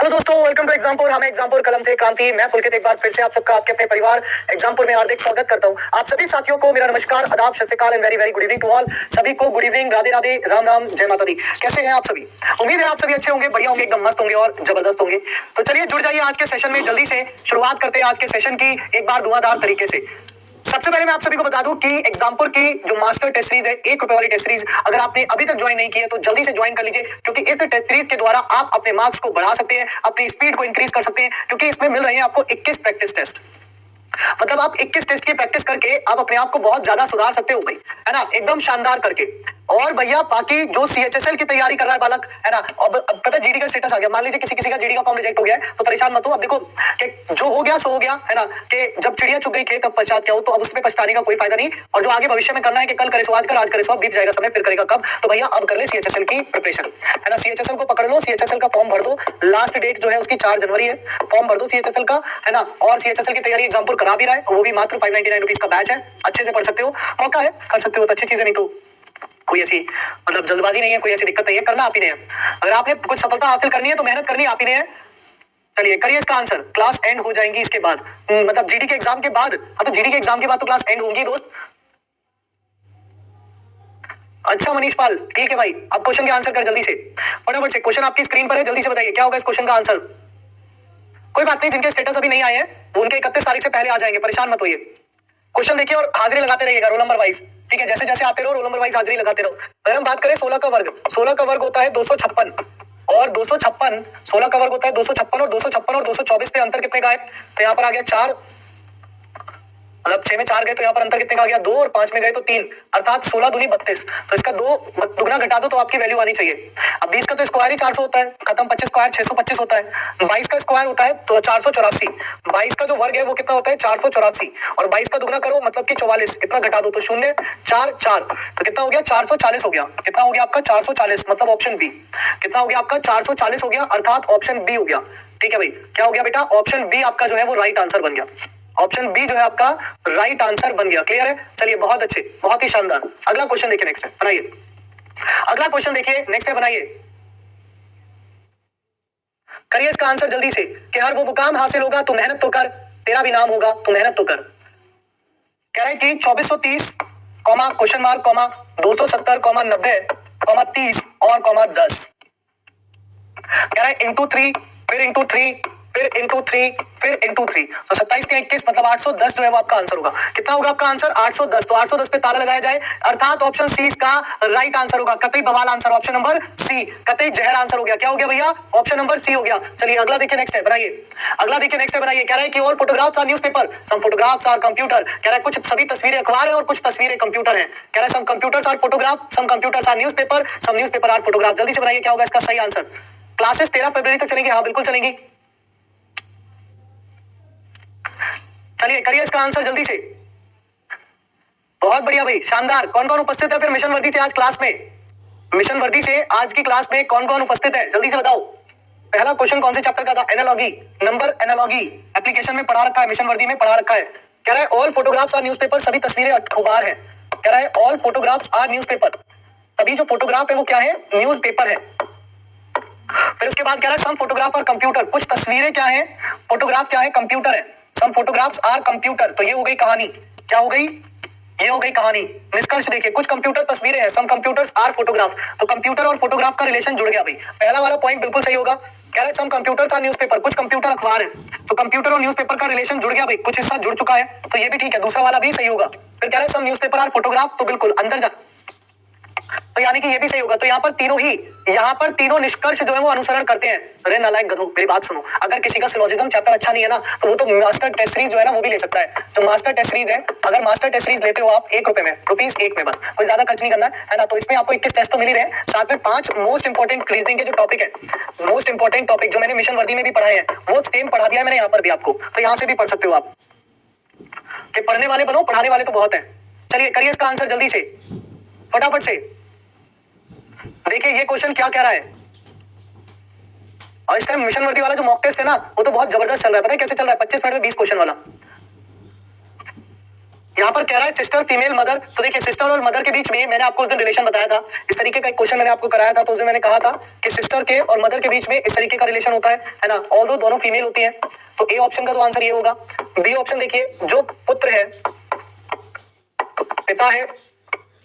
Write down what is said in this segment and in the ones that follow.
Hello दोस्तों, welcome to Exampur. हमें एग्जामपुर कलम से क्रांति। मैं पुलकित एक बार फिर से आप सबका आपके अपने परिवार एग्जामपुर में हार्दिक स्वागत करता हूं। आप सभी साथियों को मेरा नमस्कार, आदाब, सत श्री अकाल and very very good evening to all. सभी को गुड इवनिंग, राधे राधे, राम राम, जय माता दी। कैसे हैं आप सभी? उम्मीद है आप सभी अच्छे होंगे, बढ़िया होंगे, एकदम मस्त होंगे और जबरदस्त होंगे। तो चलिए जुड़ जाइए आज के सेशन में। जल्दी से शुरुआत करते हैं आज के सेशन की एक बार धुआंधार तरीके से। सबसे पहले मैं आप सभी को बता दूं कि एग्जामपुर की जो मास्टर टेस्ट सीरीज है, ₹1 वाली टेस्ट सीरीज, अगर आपने अभी तक ज्वाइन नहीं की है तो जल्दी से ज्वाइन कर लीजिए, क्योंकि इस टेस्ट सीरीज के द्वारा आप अपने मार्क्स को बढ़ा सकते हैं, अपनी स्पीड को इंक्रीज कर सकते हैं, क्योंकि इसमें मिल रहे हैं आपको 21 प्रैक्टिस टेस्ट। मतलब आप 21 टेस्ट की प्रैक्टिस करके आप अपने आप को बहुत ज्यादा सुधार सकते हो भाई, है ना, एकदम शानदार करके। और भैया बाकी जो सीएचएसएल की तैयारी कर रहा है बालक, है ना, अब पता जीडी का स्टेटस आ गया। मान लीजिए किसी किसी का जीडी का फॉर्म रिजेक्ट हो गया है तो परेशान मत हो। अब देखो कि जो हो गया सो हो गया, है ना, कि जब चिड़िया चुग गई खेत तब पश्चात क्या हो, तो अब उसमें पछताने का कोई फायदा नहीं। और जो आगे भविष्य में करना है कि कल करे सो आज कर, आज करे सो अब, बीत जाएगा समय, फिर करेगा कब। तो भैया अब कर ले सीएचएसएल की प्रिपरेशन, है ना। सीएचएसएल को पकड़ लो, सीएचएसएल का फॉर्म भर दो। लास्ट डेट जो है उसकी 4 जनवरी है। फॉर्म भर दो सीएचएसएल का, है ना। और सीएचएसएल की तैयारी एग्जामपुर करा भी रहा है, वो भी मात्र 599 रुपीज का बैच है। अच्छे से पढ़ सकते हो, मौका है, कर सकते हो तो अच्छी चीजें, नहीं तो कोई ऐसी मतलब जल्दबाजी नहीं है, कोई ऐसी दिक्कत नहीं है, करना आप ही ने है। अगर आपने कुछ सफलता हासिल करनी है तो मेहनत करनी आप ही ने है। चलिए करिए इसका आंसर। क्लास एंड हो जाएंगी इसके बाद, मतलब जीडी के एग्जाम के बाद। हाँ तो जीडी के एग्जाम के बाद तो क्लास एंड होंगी दोस्त। अच्छा मनीष पाल, ठीक है भाई। अब क्वेश्चन के आंसर कर जल्दी से, फटाफट से। क्वेश्चन आपकी स्क्रीन पर है, जल्दी से बताइए क्या होगा इस क्वेश्चन का आंसर। कोई बात नहीं, जिनके स्टेटस अभी नहीं आए हैं वो उनके 31 तारीख से पहले आ जाएंगे, परेशान मत होइए। क्वेश्चन देखिए और हाजिरी लगाते रहिएगा रोल नंबर वाइज, ठीक है। जैसे जैसे आते रहो रोल नंबर वाइज हाजिरी लगाते रहो। अगर हम बात करें 16 का वर्ग, 16 का वर्ग होता है 256 और 256, 16 का वर्ग होता है 256 और 256 और 224 पे अंतर कितने का है? तो यहाँ पर आ गया 4, मतलब 6 में 4 गए तो यहाँ पर अंतर कितने का आ गया? 2 और 5 में गए तो 3, अर्थात 16 दूनी 32। तो इसका 2 दुगना घटा दो तो आपकी वैल्यू आनी चाहिए। अब 20 का तो स्क्वायर ही 400 होता है, खत्म। 25 स्क्वायर 625 होता है। 22 का स्क्वायर होता है तो 484। 22 का जो वर्ग है वो कितना होता है? 484। और 22 का दुगना करो मतलब कि 44, इतना घटा दो तो 0 4 4, तो कितना हो गया? 440 हो गया। कितना हो गया आपका? 440, मतलब ऑप्शन बी। कितना हो गया आपका? 440 हो गया, अर्थात ऑप्शन बी हो गया। ठीक है भाई, क्या हो गया बेटा? ऑप्शन बी आपका जो है वो राइट आंसर बन गया। ऑप्शन बी जो है आपका राइट आंसर बन गया। क्लियर है? चलिए बहुत अच्छे, बहुत ही शानदार। अगला क्वेश्चन देखिए, नेक्स्ट है, बनाइए। अगला क्वेश्चन देखिए, नेक्स्ट है, बनाइए, करिए इसका आंसर जल्दी से। कि हर वो मुकाम हासिल होगा तो मेहनत तो कर, तेरा भी नाम होगा तो मेहनत तो कर। कह रहा है कि 2430 comma question mark comma 270 comma 90 comma 30 और कॉमा 10। कह रहा है इंटू 3, फिर इंटू 3, फिर इंटू 3, फिर इंटू 3, तो 27 या 21, मतलब 810 जो है वो आपका आंसर होगा। कितना होगा आपका आंसर? 810। तो 810 पे ताला लगाया जाए, अर्थात ऑप्शन सी इसका राइट आंसर होगा। कतई बवाल आंसर, ऑप्शन नंबर सी, कतई जहर आंसर हो गया। क्या हो गया भैया? ऑप्शन नंबर सी हो गया। चलिए अगला देखिए, नेक्स्ट है, बनाइए। अगला देखिए, नेक्स्ट है, बनाइए। कह रहा है कि all photographs are newspaper, some photographs are computer. कह रहा है कुछ सभी तस्वीरें अखबार है और कुछ तस्वीरें कंप्यूटर है। कह रहा है some computers are photograph, some computers are newspaper, some newspaper are photograph. जल्दी से बनाइए क्या होगा इसका सही आंसर। क्लासेस 13 फरवरी तक चलेंगी, हाँ बिल्कुल चलेंगी। चलिए करिए इसका आंसर जल्दी से। बहुत बढ़िया भाई, शानदार। कौन कौन उपस्थित है फिर मिशन वर्दी से आज क्लास में? मिशन वर्दी से आज की क्लास में कौन कौन उपस्थित है जल्दी से बताओ। पहला क्वेश्चन कौन से चैप्टर का था? एनालॉगी, नंबर एनालॉगी एप्लीकेशन में पढ़ा रखा है, मिशन वर्दी में पढ़ा रखा है। कह रहा है ऑल फोटोग्राफ्स आर न्यूज़पेपर, सभी तस्वीरें अखबार है। कह रहा है ऑल फोटोग्राफ्स आर न्यूज़पेपर, तभी जो फोटोग्राफ है वो क्या है? न्यूज़पेपर है। फिर उसके बाद कह रहा है सम फोटोग्राफ आर कंप्यूटर, कुछ तस्वीरें क्या है? फोटोग्राफ क्या है? कंप्यूटर है। सम फोटोग्राफ्स आर कंप्यूटर, तो ये हो गई कहानी। क्या हो गई? ये हो गई कहानी। निष्कर्ष देखिए, कुछ कंप्यूटर तस्वीरें हैं, सम कंप्यूटर्स आर फोटोग्राफ, तो कंप्यूटर और फोटोग्राफ का रिलेशन जुड़ गया भाई। पहला वाला पॉइंट बिल्कुल सही होगा। कह रहा है सम कंप्यूटर्स आर न्यूज़पेपर, कुछ कंप्यूटर अखबार है, तो कंप्यूटर और न्यूज़पेपर का रिलेशन जुड़ गया भाई, कुछ हिस्सा जुड़ चुका है, तो ये भी ठीक है, दूसरा वाला भी सही होगा। फिर कह रहा है सम न्यूज़पेपर आर फोटोग्राफ, तो बिल्कुल अंदर जा, तो यानी कि ये भी सही होगा। तो यहाँ पर तीनों निष्कर्ष जो है वो अनुसरण करते हैं। अरे नालायक गधों, मेरी बात सुनो। अगर किसी का सिलोजिज्म चैप्टर अच्छा नहीं है ना, तो वो तो मास्टर टेस्ट सीरीज जो है ना वो भी ले सकता है। जो मास्टर टेस्ट सीरीज है, अगर मास्टर टेस्ट सीरीज लेते हो आप ₹1 में, ₹1 में, बस कोई ज्यादा खर्च नहीं करना है ना। तो इसमें आपको 21 टेस्ट तो मिल ही रहे हैं, साथ में 5 मोस्ट इंपॉर्टेंट रीजनिंग के जो टॉपिक है, मोस्ट इंपॉर्टेंट टॉपिक जो मैंने मिशन वर्दी में भी पढ़ाए हैं, वो सेम पढ़ा दिया है मैंने यहाँ पर भी आपको, तो यहाँ से भी पढ़ सकते हो आप। कि पढ़ने वाले बनो, पढ़ाने वाले तो बहुत है। चलिए करिए इसका आंसर जल्दी से, फटाफट से। देखिए ये क्वेश्चन क्या कह रहा है। और इस टाइम मिशन वर्दी वाला जो मॉक टेस्ट है ना, वो तो बहुत जबरदस्त चल रहा है। पता है कैसे चल रहा है? 25 मिनट में 20 क्वेश्चन वाला। यहाँ पर कह रहा है सिस्टर फीमेल मदर। तो देखिए सिस्टर और मदर के बीच में मैंने आपको उस दिन रिलेशन बताया था, इस तरीके का एक क्वेश्चन मैंने आपको कराया था। तो उसमें मैंने कहा था कि सिस्टर के और मदर के बीच में इस तरीके का रिलेशन होता है ना, ऑल्दो दोनों फीमेल होती हैं। तो ए ऑप्शन का तो आंसर ये होगा। बी ऑप्शन देखिए, जो पुत्र है तो पिता है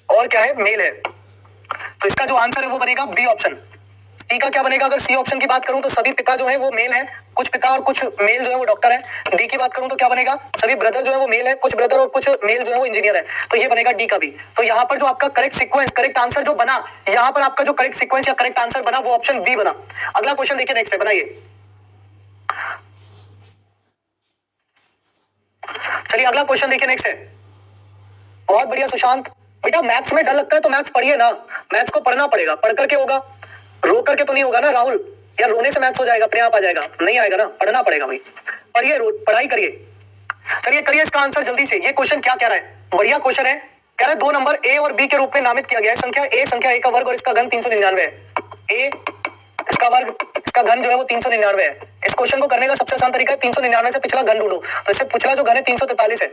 और क्या है, मेल है। तो इसका जो आंसर है वो बनेगा बी ऑप्शन। सी का क्या बनेगा? अगर सी ऑप्शन की बात करूं तो सभी पिता जो है वो मेल है, कुछ पिता और कुछ मेल जो है वो डॉक्टर है। डी की बात करूं तो क्या बनेगा? सभी ब्रदर जो है वो मेल है, कुछ ब्रदर और कुछ मेल जो है वो इंजीनियर है। तो ये बनेगा डी का भी। तो यहाँ पर जो आपका करेक्ट सीक्वेंस, करेक्ट आंसर जो बना, यहाँ पर आपका जो करेक्ट सीक्वेंस या करेक्ट आंसर बना वो ऑप्शन बी बना। अगला क्वेश्चन देखिए, नेक्स्ट है, बनाइए। चलिए अगला क्वेश्चन देखिए, नेक्स्ट है। बहुत बढ़िया सुशांत। बेटा मैथ्स में डर लगता है तो मैथ्स पढ़िए ना, मैथ्स को पढ़ना पड़ेगा, पढ़ करके होगा, रो करके तो नहीं होगा ना राहुल, या रोने से मैथ्स हो जाएगा, अपने आप आ जाएगा? नहीं आएगा ना, पढ़ना पड़ेगा भाई। पढ़िए, पढ़ाई करिए। चलिए करिए इसका आंसर जल्दी से। ये क्वेश्चन क्या कह रहा है? बढ़िया क्वेश्चन है। कह रहा है दो नंबर ए और बी के रूप में नामित किया गया है। संख्या ए, संख्या ए का वर्ग और इसका घन 399 है। ए इसका वर्ग, इसका घन जो है वो 399 है। इस क्वेश्चन को करने का सबसे आसान तरीका है 399 से पिछला घन ढूंढो। तो इससे पिछला जो घन है 343 है।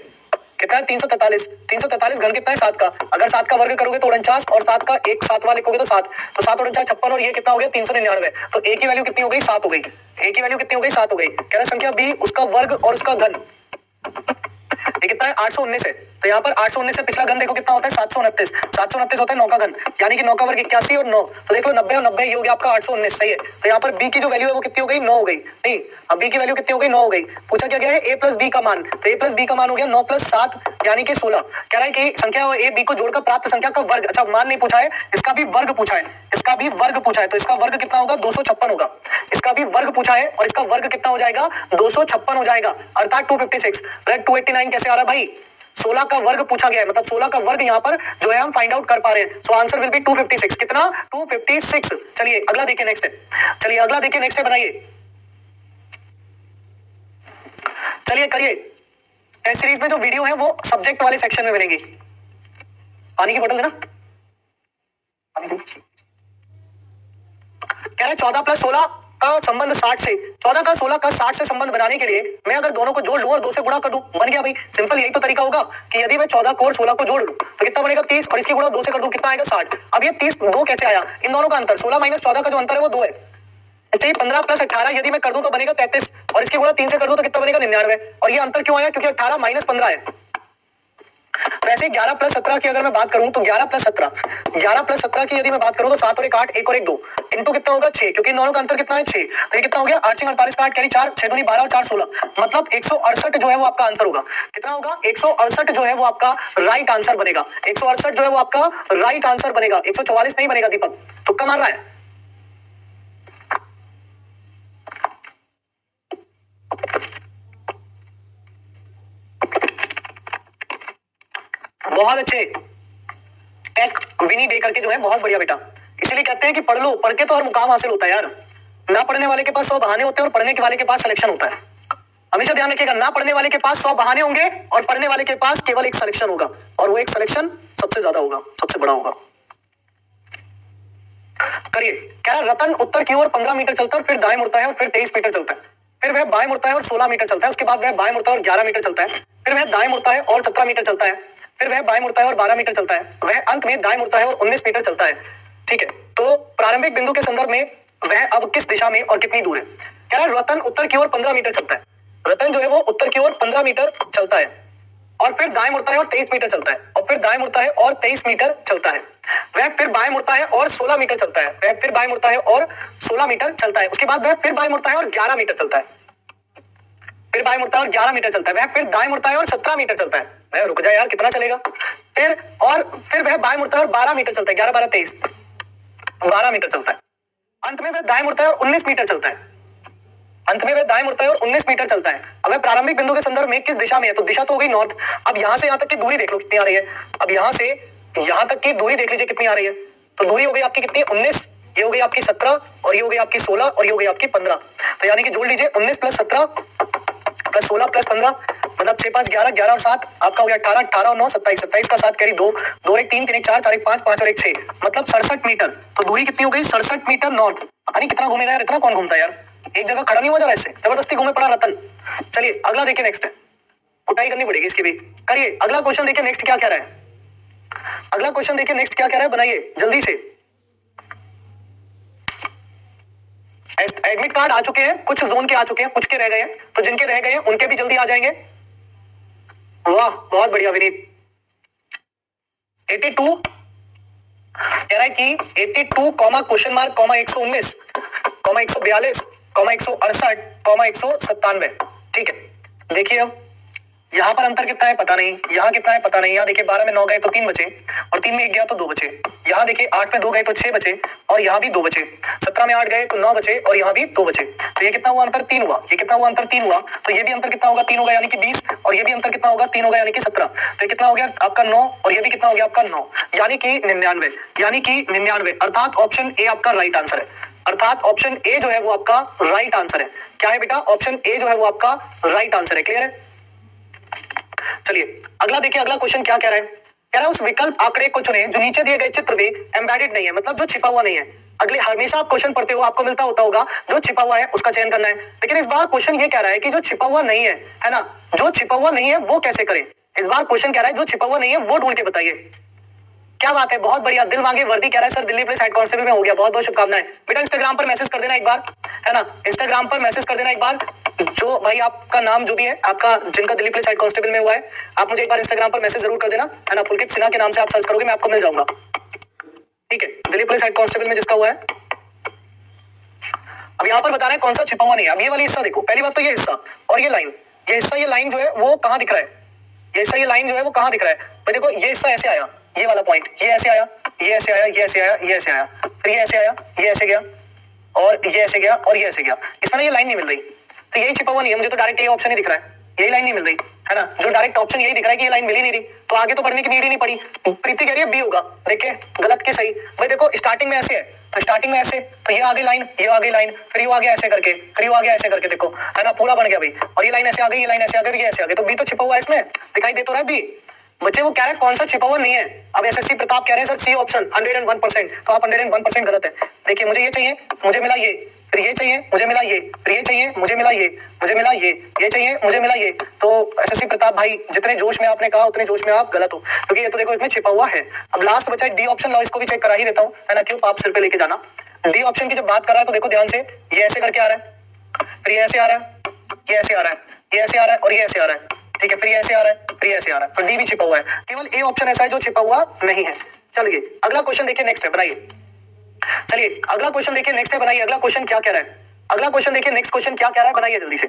कितना है? 343। 343 घन कितना है? 7 का। अगर 7 का वर्ग करोगे तो 49, और 7 का एक सातवां लिखोगे तो 7। तो 7 और 49 56, और ये कितना हो गया? 399। तो ए की वैल्यू कितनी हो गई? 7 हो गई। ए की वैल्यू कितनी हो गई? 7 हो गई। कह रहा संख्या बी, उसका वर्ग और उसका घन, ये कितना है? 819 है। तो यहाँ पर 819 से पिछला घन देखो कितना होता है? 729। 729 होता है 9 का घन, यानी कि 9 का वर्ग 81 और 9। तो देख लो 90 और 90, ये हो गया आपका 819। सही है। तो यहाँ पर बी की जो वैल्यू है वो कितनी हो गई? 9 हो गई। नहीं, अब बी की वैल्यू कितनी हो गई? 9 हो गई। पूछा क्या गया है? ए प्लस बी का मान। तो ए प्लस बी का मान हो गया 9 प्लस 7 यानी कि 16। कह रहा है कि संख्या ए बी को जोड़कर प्राप्त संख्या का वर्ग। अच्छा, मान नहीं पूछा है, इसका भी वर्ग पूछा है, इसका भी वर्ग पूछा है। तो इसका वर्ग कितना होगा? 256 होगा। इसका भी वर्ग पूछा है और इसका वर्ग कितना हो जाएगा? 256 हो जाएगा, अर्थात 256। 289 कैसे आ रहा है भाई? 16 का वर्ग पूछा गया है, मतलब 16 का वर्ग यहाँ पर जो है हम फाइंड आउट कर पा रहे हैं। So answer will be 256। कितना? 256। चलिए अगला देखिए, नेक्स्ट है। चलिए अगला देखिए, नेक्स्ट है, बनाइए। चलिए करिए। इस सीरीज में जो वीडियो है वो सब्जेक्ट वाले सेक्शन में मिलेंगी। पानी की बोतल देना। कह रहा है 14 प्लस 16 का संबंध 60 से, 14 का 16 का 60 से संबंध बनाने के लिए मैं अगर दोनों को जोड़ लूं और 2 से गुणा कर दूं, बन गया भाई। सिंपल यही तो तरीका होगा कि यदि मैं 14 को और 16 को जोड़ लूं तो कितना बनेगा? 30, और इसकी गुणा 2 से कर दूं, कितना आएगा? 60। अब ये 30 2 कैसे आया? इन दोनों का अंतर 16 माइनस 14 का जो अंतर है वो 2 है। ऐसे ही 15 प्लस 18 यदि मैं कर दूं तो बनेगा 33, और इसकी गुणा 3 से कर दूं तो कितना बनेगा? 99। और ये अंतर क्यों आया? क्योंकि 18 माइनस 15 है। वैसे 11 प्लस 17 की अगर मैं बात करूं तो 11 प्लस 17 की यदि मैं बात करूं तो 7 और 1 8, 1 और 1 2, इनटू कितना होगा? 6, क्योंकि इन दोनों का अंतर कितना है? 6। तो ये कितना हो गया? 8 6 48 का 8 कैरी 4, 6 दूनी 12 और 4 16, मतलब 168 जो है वो आपका आंसर होगा। कितना होगा? 168 जो है वो आपका राइट आंसर बनेगा। 168 जो है वो आपका राइट आंसर बनेगा। 144 नहीं बनेगा। दीपक तुक्का मार रहा है। बहुत अच्छे। टेक विनी डे करके जो है, बहुत बढ़िया बेटा। इसीलिए कहते हैं कि पढ़ लो, पढ़ के तो हर मुकाम हासिल होता है यार। ना पढ़ने वाले के पास 100 बहाने होते हैं और पढ़ने के वाले के पास सिलेक्शन होता है। हमेशा ध्यान रखिएगा, ना पढ़ने वाले के पास 100 बहाने होंगे और पढ़ने वाले के पास केवल एक सिलेक्शन होगा, और वो एक सिलेक्शन सबसे ज्यादा होगा, सबसे बड़ा होगा। करिए। कह रहा रतन उत्तर की ओर 15 मीटर चलता है, फिर दाएं मुड़ता है और फिर 23 मीटर चलता है, फिर वह बाएं मुड़ता है और 16 मीटर चलता है, उसके बाद वह बाएं मुड़ता है और 11 मीटर चलता है, फिर वह दाएं मुड़ता है और 17 मीटर चलता है, फिर वह बाएं मुड़ता है और 12 मीटर चलता है, वह अंत में दाएं मुड़ता है और 19 मीटर चलता है। ठीक है, तो प्रारंभिक बिंदु के संदर्भ में वह अब किस दिशा में और कितनी दूर है? कह रहा रतन उत्तर की ओर 15 मीटर चलता है। रतन जो है वो उत्तर की ओर 15 मीटर चलता है, और फिर दाएं मुड़ता है और 23 मीटर चलता है, और फिर दाएं मुड़ता है और 23 मीटर चलता है, वह फिर बाएं मुड़ता है और 16 मीटर चलता है, वह फिर बाएं मुड़ता है और 16 मीटर चलता है, उसके बाद वह फिर बाएं मुड़ता है और 11 मीटर चलता है, फिर बाएं मुड़ता है और 11 मीटर चलता है, वह फिर दाएं मुड़ता है और 17 मीटर चलता है। वह रुक जाए यार, कितना चलेगा? फिर वह बाएं मुड़ता है और 12 मीटर चलता है, 11 12 23 12 मीटर चलता है। अंत में वह दाएं मुड़ता है और 19 मीटर चलता है, अंत में वह दाएं मुड़ता है और 19 मीटर चलता है। अब वह प्रारंभिक बिंदु के संदर्भ में किस दिशा में है? तो दिशा तो हो गई नॉर्थ। अब यहां से यहां तक की दूरी देख लो कितनी आ रही है। अब यहां से यहां तक की दूरी देख लीजिए कितनी आ रही है। तो दूरी हो गई आपकी कितनी? 19, ये हो गई आपकी 17, और ये हो गई आपकी 16, और ये हो गई आपकी 15। तो यानी कि जोड़ लीजिए 19 प्लस 17 प्लस 16 प्लस 15, मतलब 6 5 11, 11 और 7 आपका हो गया 18, 18 और 9 27, 27 का 7 कैरी 2, 2 1 3, 3 1 4, 4 1 5, 5 और 1 6, मतलब 67 मीटर। तो दूरी कितनी हो गई? 67 मीटर नॉर्थ। यानी कितना घूमेगा यार? इतना कौन घूमता है यार? एक जगह खड़ा नहीं हो जा रहा, इससे जबरदस्ती घूमे पड़ा रतन। चलिए अगला देखिए, नेक्स्ट है। कुटाई करनी पड़ेगी इसकी भी। करिए अगला क्वेश्चन देखिए नेक्स्ट क्या कह रहा है। अगला क्वेश्चन देखिए नेक्स्ट क्या कह रहा है, बनाइए जल्दी से। एडमिट कार्ड आ चुके हैं, कुछ जोन के आ चुके हैं, कुछ के रह गए हैं, तो जिनके रह गए हैं उनके भी जल्दी आ जाएंगे। वाह बहुत बढ़िया विनीत। 82 कह रहा है कि 82 comma question mark comma 119 comma 142 comma 168 comma 197। ठीक है देखिए अब यहाँ पर अंतर कितना है पता नहीं, यहाँ कितना है पता नहीं। यहाँ देखिए 12 में 9 गए तो 3 बचे, और 3 में 1 गया तो 2 बचे। यहाँ देखिए 8 में 2 गए तो 6 बचे, और यहाँ भी 2 बचे। 17 में 8 गए तो 9 बचे, और यहाँ भी 2 बचे। तो ये कितना हुआ अंतर, 3 हुआ। ये कितना हुआ अंतर, 3 हुआ। तो ये भी अंतर कितना होगा, 3 होगा यानी कि 20, और ये भी अंतर कितना होगा, 3 होगा यानी कि 17। तो ये कितना हो गया आपका 9, और ये भी कितना हो गया आपका 9 यानी कि 99, यानी कि 99। अर्थात ऑप्शन ए आपका राइट आंसर है। अर्थात ऑप्शन ए जो है वो आपका राइट आंसर है। क्या है बेटा, ऑप्शन ए जो है वो आपका राइट आंसर है। क्लियर है। चलिए अगला देखिए, अगला क्वेश्चन क्या कह रहा है। कह रहा है उस विकल्प आंकड़े को चुनें जो नीचे दिए गए चित्र में एम्बेडेड नहीं है, मतलब जो छिपा हुआ नहीं है। अगले हमेशा आप क्वेश्चन पढ़ते हो आपको मिलता होगा जो छिपा हुआ है उसका चयन करना है, लेकिन इस बार क्वेश्चन ये कह रहा है कि जो छिपा हुआ नहीं है ना, जो छिपा हुआ नहीं है वो कैसे करें। इस बार क्वेश्चन कह रहा है जो छिपा हुआ नहीं है वो ढूंढ के बताइए। क्या बात है, बहुत बढ़िया। दिल मांगे वर्दी कह रहा है sir Delhi police head constable में हो गया, बहुत बहुत शुभकामनाएं बेटा। इंस्टाग्राम पर मैसेज कर देना एक बार, है ना, इंस्टाग्राम पर मैसेज कर देना एक बार। जो भाई आपका नाम जो भी है आपका, जिनका दिल्ली पुलिस हेड कांस्टेबल में हुआ है, आप मुझे एक बार इंस्टाग्राम पर मैसेज जरूर कर देना, है ना। पुलकित सिन्हा के नाम से आप सर्च करोगे मैं आपको मिल जाऊंगा। ठीक है, दिल्ली पुलिस हेड कांस्टेबल में जिसका हुआ है। अब यहाँ पर बता रहे हैं कौन सा छिपा हुआ नहीं है। अब ये वाली हिस्सा देखो, पहली बात तो ये हिस्सा और ये लाइन, ये हिस्सा ये लाइन जो है वो कहाँ दिख रहा है, ये हिस्सा ये लाइन जो है वो कहाँ दिख रहा है भाई। देखो ये हिस्सा ऐसे आया, ये वाला पॉइंट, ये ऐसे आया, ये ऐसे आया, ये ऐसे आया, ये ऐसे आया, फिर ये ऐसे आया, ये ऐसे गया, और ये ऐसे गया, और ये ऐसे गया। इसमें ना ये लाइन नहीं मिल रही, तो यही छिपा हुआ नहीं है। मुझे तो डायरेक्ट ये ऑप्शन ही दिख रहा है, यही लाइन नहीं मिल रही, है ना। जो डायरेक्ट ऑप्शन यही दिख रहा है कि ये लाइन मिल ही नहीं रही, तो आगे तो पढ़ने की नीड ही नहीं पड़ी। प्रीति कह रही है बी होगा, देखिए गलत के सही। भाई देखो स्टार्टिंग में ऐसे है, तो स्टार्टिंग में ऐसे, तो ये आगे लाइन, ये आगे लाइन, फिर ये आगे ऐसे करके, फिर ये आगे ऐसे करके, देखो है ना, पूरा बन गया भाई। और ये लाइन ऐसे आ गई, ये लाइन ऐसे आ गई, ये ऐसे आ गई, तो बी तो छिपा हुआ है इसमें, दिखाई दे तो रहा है बी। बच्चे वो कह रहे हैं कौन सा छिपा हुआ नहीं है। अब एसएससी प्रताप कह रहे हैं सर सी ऑप्शन 101%, तो आप 101% गलत है। देखिए मुझे ये चाहिए, मुझे मिला ये, फिर ये चाहिए, मुझे मिला ये, फिर ये चाहिए, मुझे मिला ये, मुझे मिला ये चाहिए, मुझे मिला ये। तो एसएससी प्रताप भाई जितने जोश में आपने कहा उतने जोश में आप गलत हो, क्योंकि ये तो देखो इसमें छिपा हुआ है। अब लास्ट बचा डी ऑप्शन, लाओ इसको भी चेक करा ही देता हूँ, है ना, क्यों आप सिर पे लेके जाना। डी ऑप्शन की जब बात कर रहा है तो देखो ध्यान से, ये ऐसे करके आ रहा है, फिर ये ऐसे आ रहा है, ये ऐसे आ रहा है, ये ऐसे आ रहा है, और ये ऐसे आ रहा है। ठीक है, फिर ये ऐसे आ रहा है, फिर ये ऐसे आ रहा है, तो डी भी छिपा हुआ है। केवल ए ऑप्शन ऐसा है जो छिपा हुआ नहीं है। चलिए अगला क्वेश्चन देखिए, नेक्स्ट है, बनाइए। चलिए अगला क्वेश्चन देखिए, नेक्स्ट है, बनाइए। अगला क्वेश्चन क्या कह रहा है, अगला क्वेश्चन देखिए, नेक्स्ट क्वेश्चन क्या कह रहा है, बनाइए जल्दी से,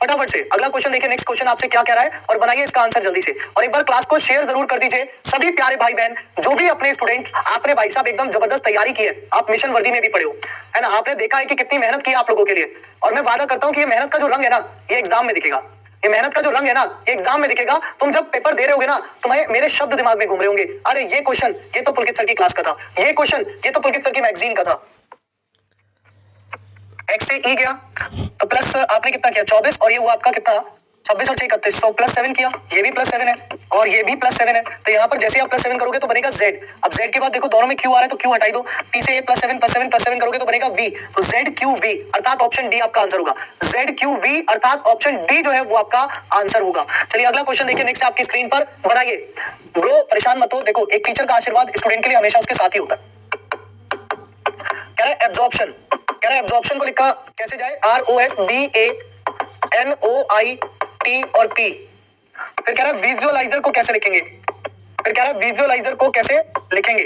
फटाफट से। अगला क्वेश्चन देखिए, नेक्स्ट क्वेश्चन आपसे क्या कह रहा है, और बनाइए इसका आंसर जल्दी से। और एक बार क्लास को शेयर जरूर कर दीजिए सभी प्यारे भाई बहन, जो भी अपने स्टूडेंट्स, आपने भाई साहब एकदम जबरदस्त तैयारी की है, आप मिशन वर्दी में भी पढ़े हो, है ना, आपने देखा है कि कितनी मेहनत की है आप लोगों के लिए। और मैं वादा करता हूं कि ये मेहनत का जो रंग है ना, ये एग्जाम में दिखेगा। ये मेहनत का जो रंग है ना, ये एग्जाम में दिखेगा। तुम जब पेपर दे रहे होगे ना, तुम्हें मेरे शब्द दिमाग में घूम रहे होंगे, अरे ये क्वेश्चन ये तो पुलकित सर की क्लास का था, ये क्वेश्चन ये तो पुलकित सर की मैगजीन का था। एक्स से ई गया तो प्लस आपने कितना किया 24, और ये हुआ आपका कितना 26 और 6 31, तो प्लस 7 किया, ये भी प्लस 7 है और ये भी प्लस 7 है। तो यहाँ पर जैसे आप प्लस 7 करोगे तो बनेगा जेड। अब जेड के बाद देखो दोनों में क्यू आ रहा है तो क्यू हटाई दो, पी से प्लस 7 प्लस 7 प्लस 7 करोगे तो बनेगा वी, तो जेड क्यू वी, अर्थात ऑप्शन डी आपका आंसर होगा। जेड क्यू वी अर्थात ऑप्शन डी जो है वो आपका आंसर होगा। चलिए अगला क्वेश्चन देखिए, नेक्स्ट आपकी स्क्रीन पर, बनाइए। ब्रो परेशान मत हो, देखो एक टीचर का आशीर्वाद स्टूडेंट के लिए हमेशा उसके साथ ही होता है। कह रहा है एब्जॉर्प्शन, कह रहा है एब्जॉर्प्शन को लिखा कैसे जाए, ROSBANOIT और P। फिर कह रहा है विजुअलाइजर को कैसे लिखेंगे, फिर कह रहा है विजुअलाइजर को कैसे लिखेंगे,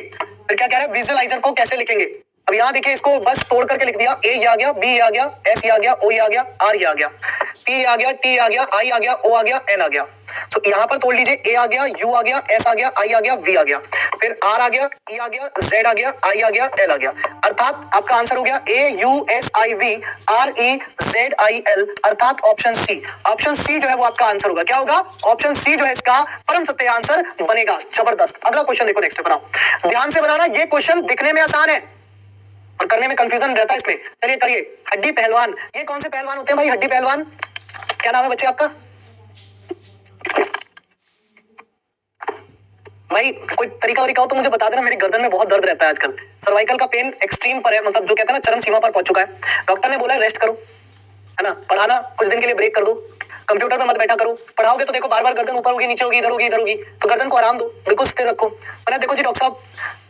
फिर क्या कह रहा है विजुअलाइजर को कैसे लिखेंगे। अब यहाँ देखिए इसको बस तोड़ करके लिख दिया, ए आ गया, बी आ गया, एस आ गया, ओ आ गया, आर आ गया, पी आ गया, टी आ गया, आई आ गया, ओ आ गया, एन आ गया। तो यहाँ पर तोड़ लीजिए, ए आ गया, यू आ गया, एस आ गया, आई आ गया, वी आ गया, फिर आर आ गया, ई आ गया, जेड आ गया, आई आ गया, एल आ गया। अर्थात आपका आंसर हो गया AUSIVREZIL, अर्थात ऑप्शन सी। ऑप्शन सी जो है वो आपका आंसर होगा। क्या होगा, ऑप्शन सी जो है इसका परम सत्य आंसर बनेगा। जबरदस्त। अगला क्वेश्चन देखो, नेक्स्ट बनाओ, ध्यान से बनाना। ये क्वेश्चन दिखने में आसान है और करने में कंफ्यूजन रहता है इसमें। चलिए करिए। हड्डी पहलवान, ये कौन से पहलवान होते हैं भाई, हड्डी पहलवान? क्या नाम है बच्चे आपका? भाई कोई तरीका वरीका हो तो मुझे बता देना, मेरी गर्दन में बहुत दर्द रहता है आजकल, सर्वाइकल का पेन एक्सट्रीम पर है, मतलब जो कहते हैं ना चरम सीमा पर पहुंच चुका है। डॉक्टर ने बोला है रेस्ट करो, है ना, पढ़ाना कुछ दिन के लिए ब्रेक कर दो। कंप्यूटर पे मत बैठा करो, पढ़ाओगे तो देखो बार बार गर्दन ऊपर होगी नीचे होगी, इधर होगी इधर होगी, तो गर्दन को आराम दो, बिल्कुल स्थिर रखो। मैंने देखो जी डॉक्टर साहब,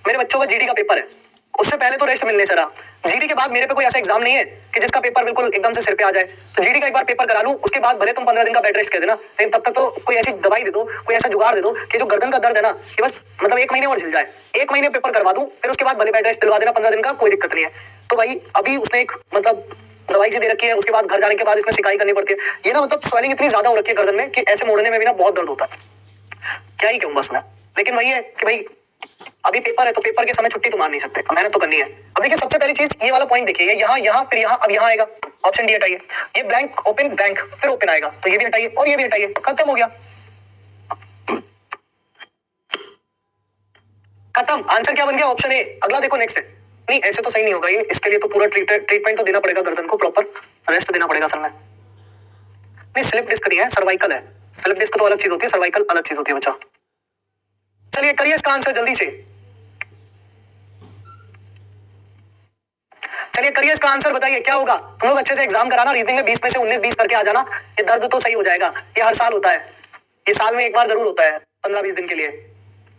मेरे बच्चों का जीडी का पेपर है, उससे पहले तो रेस्ट मिलने से रहा, जीडी के बाद मेरे पे कोई ऐसा एग्जाम नहीं है कि जिसका पेपर बिल्कुल एकदम से सिर पे आ जाए, तो जीडी का एक बार पेपर करा लूं, उसके बाद भले तुम 15 दिन का बेड रेस्ट कर देना, लेकिन तब तक तो कोई ऐसी दवाई दे दो, कोई ऐसा जुगाड़ दे दो कि जो गर्दन का दर्द है ना, कि बस मतलब 1 महीने और झेल जाए, 1 महीने पेपर करवा दूं, फिर उसके बाद भले बेड रेस्ट दिलवा देना 15 दिन का, कोई दिक्कत नहीं है। तो भाई अभी उसने एक मतलब दवाई से दे रखी है, उसके बाद घर जाने के बाद इसमें सिकाई करनी पड़ती है, ये ना मतलब स्वेलिंग इतनी ज्यादा हो रखी है गर्दन में कि ऐसे मोड़ने में भी ना बहुत दर्द होता है, क्या ही कहूं बस मैं। लेकिन वही है कि भाई अभी पेपर है तो पेपर के समय छुट्टी तो मार नहीं सकते, मेहनत तो करनी है। अब देखिए सबसे पहली चीज ये वाला पॉइंट देखिए, यहाँ यहाँ फिर यहाँ, अब यहाँ आएगा, ऑप्शन डी हटाइए, ये ब्लैंक ओपन ब्लैंक फिर ओपन आएगा, तो ये भी हटाइए और ये भी हटाइए, खत्म हो गया, खत्म। आंसर क्या बन गया? Option A. अगला देखो नेक्स्ट है, नहीं ऐसे तो सही नहीं होगा ये, इसके लिए तो पूरा ट्रीटमेंट तो देना पड़ेगा, गर्दन को प्रॉपर रेस्ट देना पड़ेगा सर में। नहीं स्लिप डिस्क नहीं है, सर्वाइकल है, स्लिप डिस्क तो अलग चीज होती है, सर्वाइकल अलग चीज होती है बच्चा। चलिए करिए इसका आंसर जल्दी से, चलिए करिए इसका आंसर, बताइए क्या होगा। तुम लोग अच्छे से एग्जाम कराना, रीजनिंग में 20 में से 19-20 करके आ जाना, ये दर्द तो सही हो जाएगा, ये हर साल होता है, ये साल में एक बार जरूर होता है 15-20 दिन के लिए,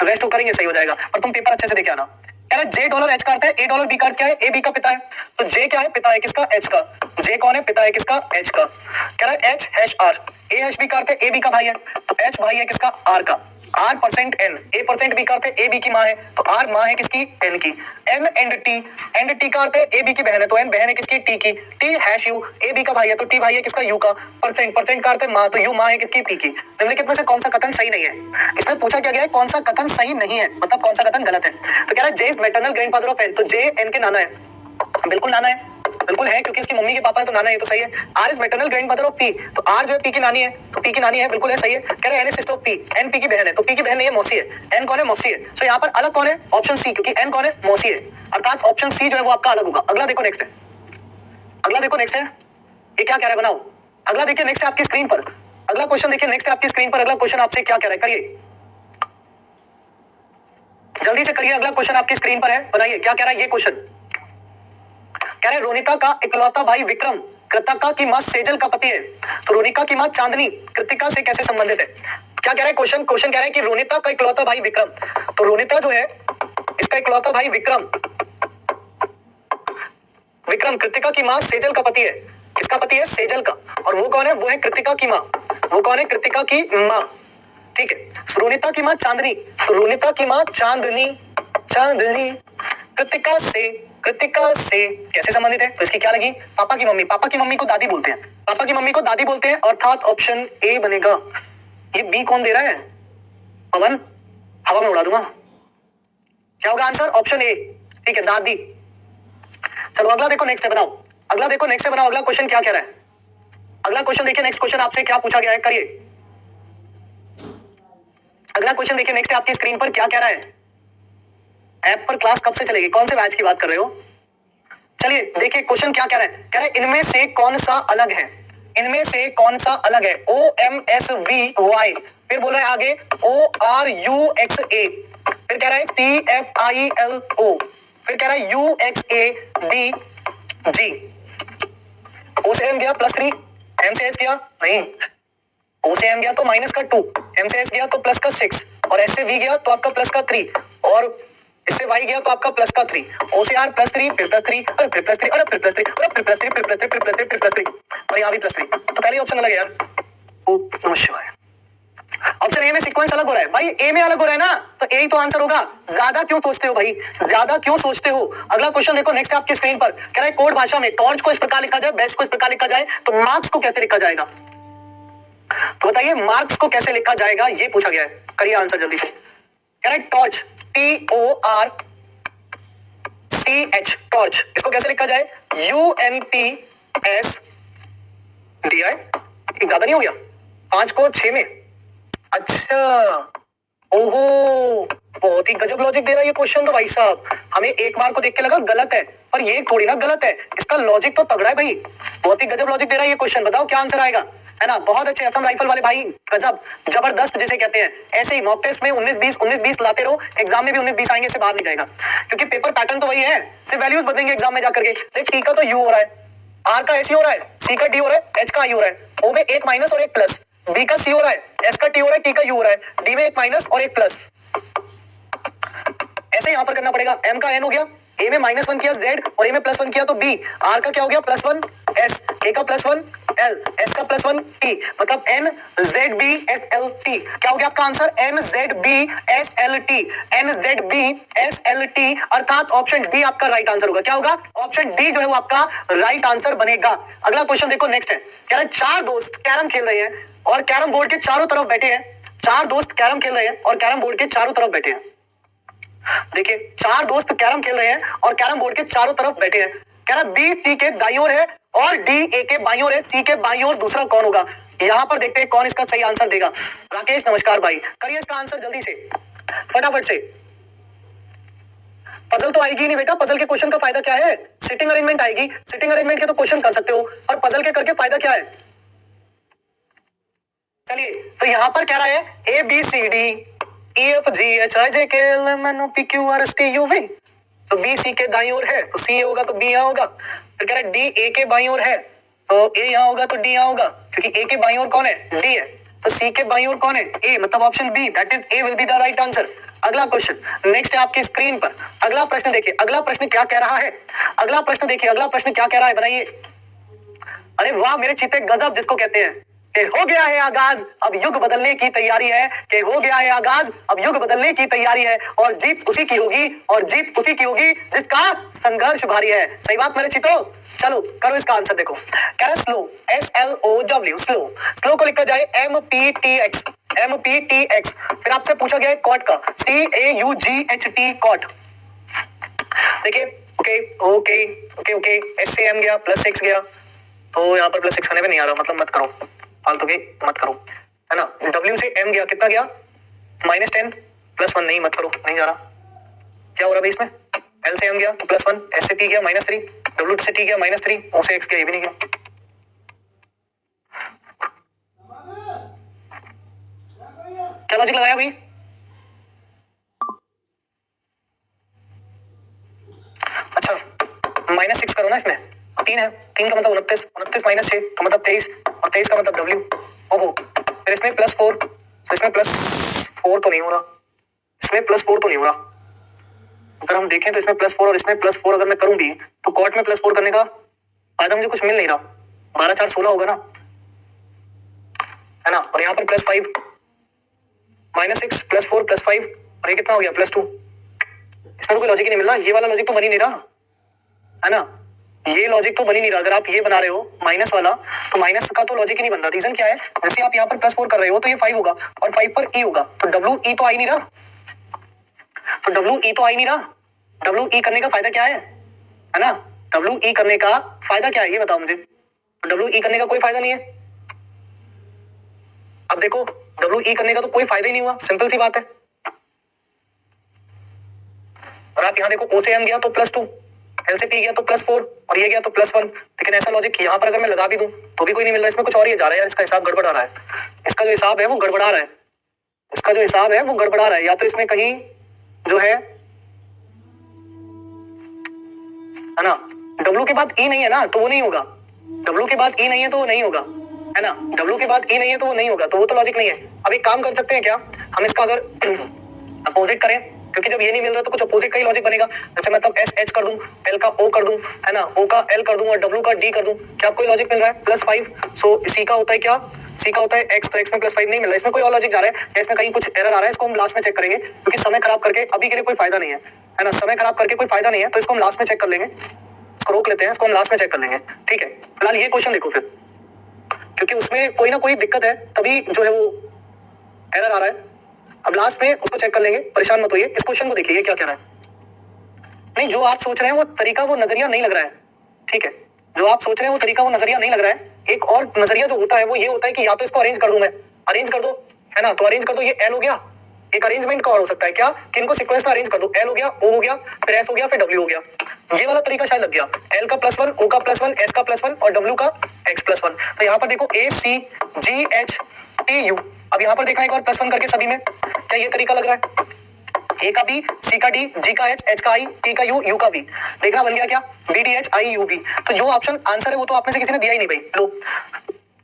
रेस्ट करेंगे सही हो जाएगा, पर तुम पेपर अच्छे से देके आना। कह रहा जे डॉलर एच का अर्थ है, ए डॉलर बी का अर्थ क्या है, ए बी का पिता है, तो जे क्या है, पिता है किसका, एच का, जे कौन है, पिता है किसका, एच का। कह रहा है H hash R, A hash B का अर्थ है ए बी का भाई है, तो एच भाई है किसका, आर का, are percent N, A percent B का अर्थ है ए बी की माँ है, तो आर माँ है किसकी, एन की। N and T, and T का अर्थ है ए बी की बहन है, तो एन बहन है किसकी, टी की। T hash U, A B का भाई है तो टी भाई है किसका, यू का। परसेंट, परसेंट का अर्थ है माँ, तो यू माँ है किसकी, पी की। निम्नलिखित में से कौन सा कथन सही नहीं है, इसमें पूछा क्या गया है, कौन सा कथन सही नहीं है, मतलब कौन सा कथन गलत है। तो कह रहा है J is maternal grandfather of N, तो जे एन के नाना है, बिल्कुल नाना है, बिल्कुल है क्योंकि उसकी मम्मी के पापा है तो नाना है, तो सही है। R is maternal grandmother of P, तो आर जो है पी की नानी है, तो पी की नानी है, बिल्कुल है, सही है। कह रहे हैं N is sister of P, N P की बहन है, तो पी की बहन नहीं है, मौसी है। एन कौन है, मौसी है, तो यहाँ पर अलग कौन है, ऑप्शन सी, क्योंकि एन कौन है, मौसी है, अर्थात ऑप्शन सी जो है वो आपका अलग होगा। अगला देखो नेक्स्ट है, अगला देखो नेक्स्ट है, ये क्या कह रहा है बनाओ। अगला देखिए नेक्स्ट है आपकी स्क्रीन पर, अगला क्वेश्चन देखिए नेक्स्ट है आपकी स्क्रीन पर, अगला क्वेश्चन आपसे क्या कह रहा है, करिए जल्दी से करिए, अगला क्वेश्चन आपकी स्क्रीन पर है, बनाइए क्या कह रहा है ये क्वेश्चन। कह रहे रोनिता का इकलौता भाई विक्रम कृतिका की मां सेजल का पति है, तो रोनिका की मां चांदनी कृतिका से कैसे संबंधित है। क्या कह रहा है क्वेश्चन, क्वेश्चन कह रहा है कि रोनिता का इकलौता भाई विक्रम, तो रोनिता जो है इसका इकलौता भाई विक्रम, विक्रम कृतिका की मां सेजल का पति है, किसका पति है, सेजल का, और वो कौन है, वो है कृतिका की मां, वो कौन है, कृतिका की मां, ठीक है। रोनिता की मां चांदनी, तो रोनिता की मां चांदनी, चांदनी कृतिका से कैसे संबंधित है, तो इसकी क्या लगी, पापा की मम्मी, पापा की मम्मी को दादी बोलते हैं, पापा की मम्मी को दादी बोलते हैं, अर्थात ऑप्शन ए बनेगा। ये बी कौन दे रहा है, पवन, हवा में उड़ा दूंगा, क्या होगा आंसर, ऑप्शन ए, ठीक है दादी। चलो अगला देखो नेक्स्ट है बनाओ, अगला देखो नेक्स्ट है बनाओ, अगला क्वेश्चन क्या कह रहा है, अगला क्वेश्चन देखिए, नेक्स्ट क्वेश्चन आपसे क्या पूछा गया है, करिए अगला क्वेश्चन देखिए नेक्स्ट आपकी स्क्रीन पर क्या कह रहा है। ऐप पर क्लास कब से चलेगी, कौन से बैच की बात कर रहे हो। चलिए देखिए क्वेश्चन क्या कह रहा है, कह रहा है इनमें से कौन सा अलग है, इनमें से कौन सा अलग है, OMSVY, फिर बोल रहा है आगे ORUXA, फिर कह रहा है CFILO, फिर कह रहा है UXADG। O से M गया +3, M से S गया नहीं, O से M गया तो -2, M से S गया तो +6, और S से V गया तो आपका +3, और इससे y गया तो आपका +3, O से R +3, फिर +3, और फिर +3, और फिर +3, और फिर +3, फिर +3, फिर +3, फिर +3, और यहाँ भी +3, तो पहले ऑप्शन अलग है यार, ओ नमः शिवाय। ऑप्शन ए में सीक्वेंस अलग हो रहा है भाई, ए में अलग हो रहा है ना, तो ए ही तो आंसर होगा, ज्यादा क्यों सोचते हो भाई, ज्यादा क्यों सोचते हो। अगला क्वेश्चन देखो नेक्स्ट आपकी स्क्रीन पर, कह रहा है कोड भाषा में टॉर्च को इस प्रकार लिखा जाए, बेस्ट को इस प्रकार लिखा जाए, तो मार्क्स को कैसे लिखा जाएगा, तो बताइए मार्क्स को कैसे लिखा जाएगा, ये पूछा गया है, करिए आंसर जल्दी से। कह रहा है टॉर्च, TORCH, टॉर्च, इसको कैसे लिखा जाए, UNTSDI, एक ज्यादा नहीं हो गया, 5 को 6 में, अच्छा ओहो, बहुत ही गजब लॉजिक दे रहा है ये क्वेश्चन तो भाई साहब, हमें एक बार को देख के लगा गलत है, पर ये थोड़ी ना गलत है, इसका लॉजिक तो तगड़ा है भाई, बहुत ही गजब लॉजिक दे रहा है ये क्वेश्चन। बताओ क्या आंसर आएगा, है ना, बहुत अच्छे असम राइफल वाले भाई, गजब जबरदस्त जिसे कहते हैं। ऐसे ही मॉक टेस्ट में 19-20 लाते रहो, एग्जाम में भी 19-20 आएंगे, इससे बाहर नहीं जाएगा, क्योंकि पेपर पैटर्न तो वही है, सिर्फ वैल्यूज बदलेंगे एग्जाम में जाकर के। देख टी का तो यू हो रहा है, आर का एसी हो रहा है, सी का डी हो रहा है, एच का आई हो रहा है, ओ में एक माइनस और एक प्लस, बी का सी हो रहा है, एस का टी हो रहा है, टी का यू हो रहा है, डी में एक माइनस और एक प्लस। ऐसे यहां पर करना पड़ेगा। एम का एन हो गया, ए में -1 किया जेड और ए में +1 किया तो बी, आर का क्या हो गया +1 एस, ए का +1 एल, एस का +1 टी, मतलब N Z B S L T. क्या हो गया आपका answer? N Z B S L T, N Z B S L T, अर्थात ऑप्शन डी आपका राइट आंसर होगा। क्या होगा? ऑप्शन डी जो है वो आपका राइट आंसर बनेगा। अगला क्वेश्चन देखो, नेक्स्ट है, कह रहा है 4 दोस्त कैरम खेल रहे हैं और कैरम बोर्ड के चारों तरफ बैठे हैं। 4 दोस्त कैरम खेल रहे हैं और कैरम बोर्ड के चारों तरफ बैठे हैं। देखिए 4 दोस्त कैरम खेल रहे हैं और कैरम बोर्ड के चारों तरफ बैठे हैं। कह रहा बी सी के दाईं ओर है और डी ए के बाईं ओर है, सी के बाईं ओर दूसरा कौन होगा? यहां पर देखते हैं कौन इसका सही आंसर देगा। राकेश नमस्कार भाई, करिए इसका आंसर जल्दी से, फटाफट से। पजल तो आएगी नहीं बेटा, पजल के क्वेश्चन का फायदा क्या है? सिटिंग अरेंजमेंट आएगी, सिटिंग अरेंजमेंट के तो क्वेश्चन कर सकते हो और पजल के करके फायदा क्या है? चलिए तो यहां पर कह रहा है A B C D E F G H I J K L M N O P Q R S T U V. तो बी सी के दाईं ओर है तो सी होगा तो बी यहां होगा। फिर कह रहा है डी ए के बाईं ओर है तो ए यहां होगा तो डी यहां होगा, क्योंकि ए के बाईं ओर कौन है? डी है। तो सी के बाईं ओर कौन है? ए, मतलब option B, that is A will be the right answer. अगला क्वेश्चन नेक्स्ट है आपकी स्क्रीन पर। अगला प्रश्न देखिए, अगला प्रश्न क्या कह रहा है? अगला प्रश्न देखिए, अगला प्रश्न क्या कह रहा है, बनाइए। अरे वाह मेरे चीते, गजब जिसको कहते हैं कि हो गया है आगाज अब युग बदलने की तैयारी है, कि हो गया है आगाज अब युग बदलने की तैयारी है और जीत उसी की होगी, और जीत उसी की होगी जिसका संघर्ष भारी है। सही बात मेरे चीतो। चलो करो इसका आंसर। देखो कह रहा स्लो, SLOW, स्लो, स्लो को लिखा जाए MPTX, MPTX। फिर आपसे पूछा गया है कॉट का, CAUGHT, कॉट। देखिए okay okay okay okay, S से M गया, +6 गया तो यहाँ पर +6 आने में नहीं आ रहा, मतलब मत करो फालतू की, मत करो, है ना। W से M गया, कितना गया? -10, +1 नहीं, मत करो, नहीं जा रहा। क्या हो रहा है इसमें? L से M गया तो +1, S से T गया -3, W से T गया -3, O से X गया, ये भी नहीं गया। क्या लॉजिक लगाया भाई? अच्छा -6 करो ना इसमें, 3 है, 3 का मतलब 29, 29 -6 तो मतलब 23, और 23 का मतलब W। ओहो, फिर इसमें +4, तो इसमें +4 तो नहीं हो रहा, इसमें +4 तो नहीं हो रहा। अगर हम देखें तो इसमें +4 और इसमें +4 अगर मैं करूं भी तो कॉट में +4 करने का फायदा मुझे कुछ मिल नहीं रहा। 12 4 16 होगा ना, है ना। और यहाँ पर +5, -6 +4 +5 और ये कितना हो गया +2। इसमें तो कोई लॉजिक ही नहीं मिल रहा, ये वाला लॉजिक तो बन ही नहीं रहा, है ना। ये लॉजिक तो बन ही नहीं रहा। अगर आप ये बना रहे हो माइनस वाला तो माइनस का तो लॉजिक ही नहीं बन रहा। रीजन क्या है? जैसे आप यहाँ पर +4 कर रहे हो तो ये 5 होगा और 5 पर E होगा, तो WE तो आ ही नहीं रहा, तो WE तो आ ही नहीं रहा। WE करने का फायदा क्या है ना। WE करने का फायदा क्या है ये बताओ मुझे। WE करने का कोई फायदा नहीं है। अब देखो WE करने का तो कोई फायदा ही नहीं हुआ, सिंपल सी बात है। और आप यहाँ देखो O से M गया तो +2, L से P गया तो +4 और ये गया तो +1। लेकिन ऐसा लॉजिक यहाँ पर अगर मैं लगा भी दूं तो भी कोई नहीं मिल रहा, इसमें कुछ और ही जा रहा है यार, इसका हिसाब गड़बड़ा रहा है। इसका जो हिसाब है वो गड़बड़ा रहा है, इसका जो हिसाब है वो गड़बड़ा रहा है। या तो इसमें कहीं जो है ना, W के बाद E नहीं है ना तो वो नहीं होगा, W के बाद E नहीं है तो वो नहीं होगा, है ना। W के बाद E नहीं है तो वो नहीं होगा, तो वो तो लॉजिक नहीं है। अब एक काम कर सकते हैं क्या, हम इसका अगर अपोजिट करें, क्योंकि जब ये नहीं मिल रहा तो कुछ अपोजिट का ही लॉजिक बनेगा। जैसे मतलब SH कर दूं, L का O कर दूं, है ना, O का L कर दूं और W का D कर दूं, क्या आपको लॉजिक मिल रहा है? +5। सो C का होता है क्या? C का होता है X, तो X में +5 नहीं मिल रहा, इसमें कोई और लॉजिक जा रहा है या इसमें कहीं कुछ एरर आ रहा है, इसको हम लास्ट में चेक करेंगे, क्योंकि समय खराब करके अभी के लिए कोई फायदा नहीं है ना। समय खराब करके कोई फायदा नहीं है, तो इसको हम लास्ट में चेक कर लेंगे, इसको रोक लेते हैं, इसको हम लास्ट में चेक कर लेंगे, ठीक है। फिलहाल ये क्वेश्चन देखो फिर, क्योंकि उसमें कोई ना कोई दिक्कत है तभी जो है वो एरर आ रहा है। अब लास्ट में उसको चेक कर लेंगे, परेशान मत होइए। इस क्वेश्चन को देखिए, ये क्या कह रहा है। नहीं, जो आप सोच रहे हैं वो तरीका, वो नजरिया नहीं लग रहा है, ठीक है। जो आप सोच रहे हैं वो तरीका, वो नजरिया नहीं लग रहा है। एक और नजरिया जो होता है वो ये होता है कि या तो इसको अरेंज कर दूं मैं, अरेंज कर दो, है ना, तो अरेंज कर दो, ये L हो गया। एक अरेंजमेंट का और हो सकता है क्या, कि इनको सीक्वेंस में अरेंज कर दो, L हो गया, O हो गया, फिर S हो गया, फिर W हो गया। ये वाला तरीका शायद लग गया, L का +1, O का +1, S का +1 और W का X +1। तो यहाँ पर देखो ACGHTU। अब यहाँ पर देखना एक बार +1 करके सभी में, क्या ये तरीका लग रहा है? ए का बी, सी का डी, जी का एच, एच का आई, टी का यू, यू का वी। देखना बन गया क्या, B D H I U V. तो जो ऑप्शन आंसर है वो तो आप में से किसी ने दिया ही नहीं भाई। लो,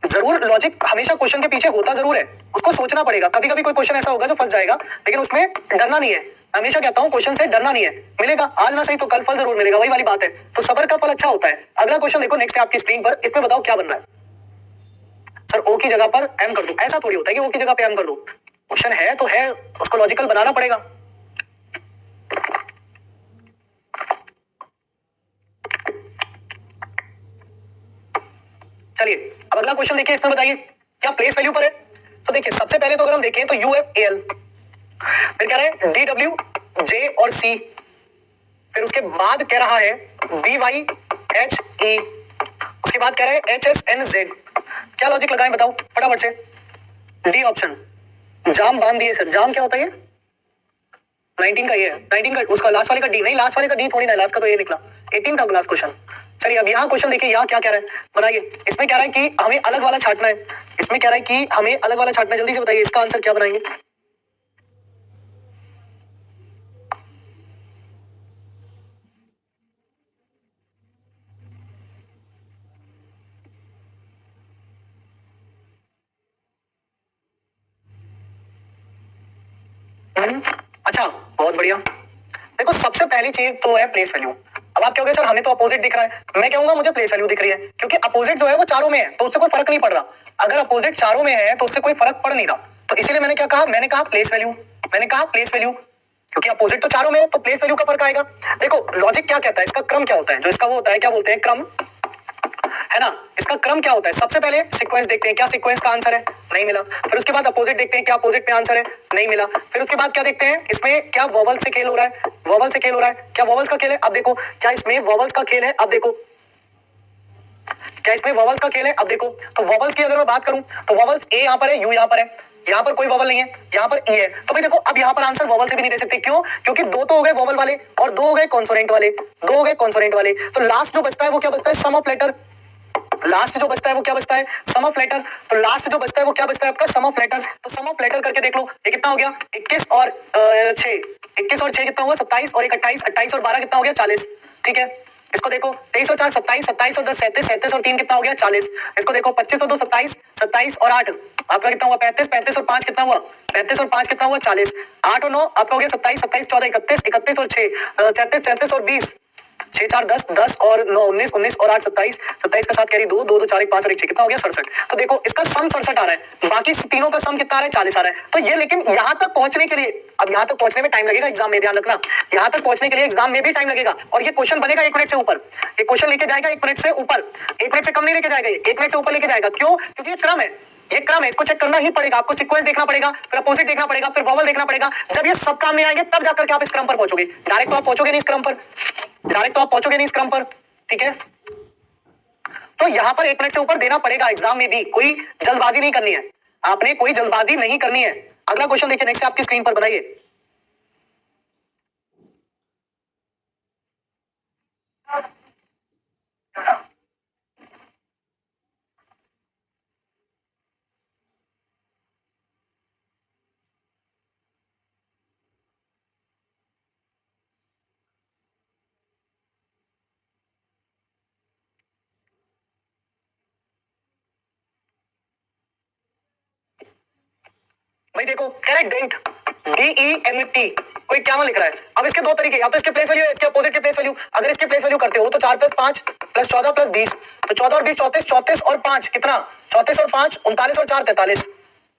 जरूर लॉजिक हमेशा क्वेश्चन के पीछे होता जरूर है, उसको सोचना पड़ेगा। कभी कभी कोई क्वेश्चन ऐसा होगा जो फंस जाएगा, लेकिन उसमें डरना नहीं है। हमेशा कहता हूँ क्वेश्चन से डरना नहीं है, मिलेगा आज ना सही तो कल फल जरूर मिलेगा, वही वाली बात है। तो सबर का फल अच्छा होता है। अगला क्वेश्चन देखो नेक्स्ट है आपकी स्क्रीन पर, इसमें बताओ क्या बन रहा है। सर ओ की जगह पर एम कर दो, ऐसा थोड़ी होता है कि ओ की जगह पे एम कर दो। क्वेश्चन है तो है, उसको लॉजिकल बनाना पड़ेगा। चलिए अब अगला क्वेश्चन देखिए, इसमें बताइए क्या प्लेस वैल्यू पर है। तो देखिए सबसे पहले तो अगर हम देखें तो यू एफ ए एल, फिर कह रहा है डी डब्ल्यू जे और सी, फिर उसके बाद कह रहा है बी वाई एच ई, उसके बाद कह रहा है एच एस एन जेड। क्या लॉजिक लगाएं बताओ फटाफट से। डी ऑप्शन, जाम बांध दिए सर। जाम क्या होता है ये, 19 का ये है, 19 का उसका लास्ट वाले का डी नहीं, लास्ट वाले का डी थोड़ी ना, लास्ट का तो ये निकला 18 था लास्ट क्वेश्चन। चलिए अब यहाँ क्वेश्चन देखिए, यहाँ क्या कह रहा है बनाइए। इसमें कह रहा है कि हमें अलग वाला छाटना है, इसमें कह रहा है कि हमें अलग वाला छाटना है। जल्दी से बताइए इसका आंसर क्या बनाएंगे। अच्छा बहुत बढ़िया। देखो सबसे पहली चीज तो है प्लेस वैल्यू। अब आप कहोगे सर हमें तो अपोजिट दिख रहा है, मैं कहूंगा मुझे प्लेस वैल्यू दिख रही है, क्योंकि अपोजिट जो है वो चारों में है तो उससे कोई फर्क नहीं पड़ रहा। अगर अपोजिट चारों में है तो उससे कोई फर्क पड़ नहीं रहा, तो इसीलिए मैंने क्या कहा, मैंने कहा प्लेस वैल्यू, मैंने कहा प्लेस वैल्यू, क्योंकि अपोजिट तो चारों में है तो प्लेस वैल्यू का फर्क आएगा। देखो लॉजिक क्या कहता है, इसका क्रम क्या होता है, जो इसका वो होता है क्या बोलते हैं क्रम, है ना। इसका क्रम क्या होता है, सबसे पहले सीक्वेंस देखते हैं, क्या सीक्वेंस का आंसर है, नहीं मिला। फिर उसके बाद अपोजिट देखते हैं, क्या अपोजिट में आंसर है, नहीं मिला। फिर उसके बाद क्या देखते हैं, इसमें क्या वोवल से खेल हो रहा है, वोवल से खेल हो रहा है, क्या वोवल्स का खेल है, अब देखो क्या इसमें वोवल्स का खेल है, अब देखो क्या इसमें वोवल्स का खेल है, अब देखो। तो वोवल्स की अगर मैं बात करूं तो वोवल्स ए यहाँ पर है, यू यहाँ पर है, यहाँ पर कोई वोवल नहीं है, यहाँ पर ई है। तो भाई देखो अब यहाँ पर आंसर वोवल से भी नहीं दे सकते, क्यों, क्योंकि दो तो हो गए वोवल वाले और दो हो गए कॉन्सोनेंट वाले, दो हो गए कॉन्सोनेंट वाले। तो लास्ट जो बचता है वो क्या बचता है, सम ऑफ लेटर। लास्ट जो बचता है वो क्या बचता है, सम ऑफ लेटर। तो लास्ट जो बचता है वो क्या बचता है आपका, सम ऑफ लेटर। तो सम ऑफ लेटर करके देख लो, ये कितना हो गया 21 और 6, 21 और 6 कितना हुआ 27 और 1 28, 28 और 12 कितना हो गया 40। ठीक है इसको देखो 23 और 4 27, 27 और 10 37, 37 और 3 कितना हो गया 40। इसको देखो 25 और 2 27, 27 और 8 आपका कितना हुआ 35, 35 और 5 कितना हुआ 35 और 5 कितना हुआ 40, 8 और 9 आपका हो गया 27, 27 14 31, 31 और 6 37, 37 और 20, 6 4 10, 10 और 9 19, 19 और 8 27, 27 का 7 कैरी 2 2 2 4 1 5 और 1 6 कितना हो गया 67। तो देखो इसका सम 67 आ रहा है, बाकी तीनों का सम कितना आ रहा है 40 आ रहा है। तो ये लेकिन यहां तक पहुंचने के लिए, अब यहां तक पहुंचने में टाइम लगेगा एग्जाम में, ध्यान रखना यहां तक पहुंचने के लिए एग्जाम में भी टाइम लगेगा। और ये क्वेश्चन बनेगा 1 मिनट से ऊपर, ये क्वेश्चन लेके जाएगा 1 मिनट से ऊपर, 1 मिनट से कम नहीं लेके जाएगा, 1 मिनट से ऊपर लेके जाएगा। क्यों, क्योंकि ये क्रम है, ये क्रम है, इसको चेक करना ही पड़ेगा आपको, सीक्वेंस देखना पड़ेगा, फिर अपोजिट देखना पड़ेगा, फिर वोवल देखना पड़ेगा। जब ये सब काम में आएंगे तब जाकर के आप इस क्रम पर पहुंचोगे, डायरेक्ट तो आप पहुंचोगे नहीं इस क्रम पर, डायरेक्ट तो आप पहुंचोगे नहीं इस क्रम पर। ठीक है तो यहां पर 1 मिनट से ऊपर देना पड़ेगा एग्जाम में भी, कोई जल्दबाजी नहीं करनी है, आपने कोई जल्दबाजी नहीं करनी है। अगला क्वेश्चन देखिए नेक्स्ट आपकी स्क्रीन पर बनाइए। भाई देखो करेक्ट डेंट DENT, कोई क्या लिख रहा है। अब इसके दो तरीके, या तो इसके प्लेस वैल्यू है, इसके अपोजिट के प्लेस वैल्यू। अगर इसके प्लेस वैल्यू करते हो तो 4 + 5 + 14 + 20, तो 14 और 20 34, 34 और 5 कितना 34 और 5 39 और 4 43,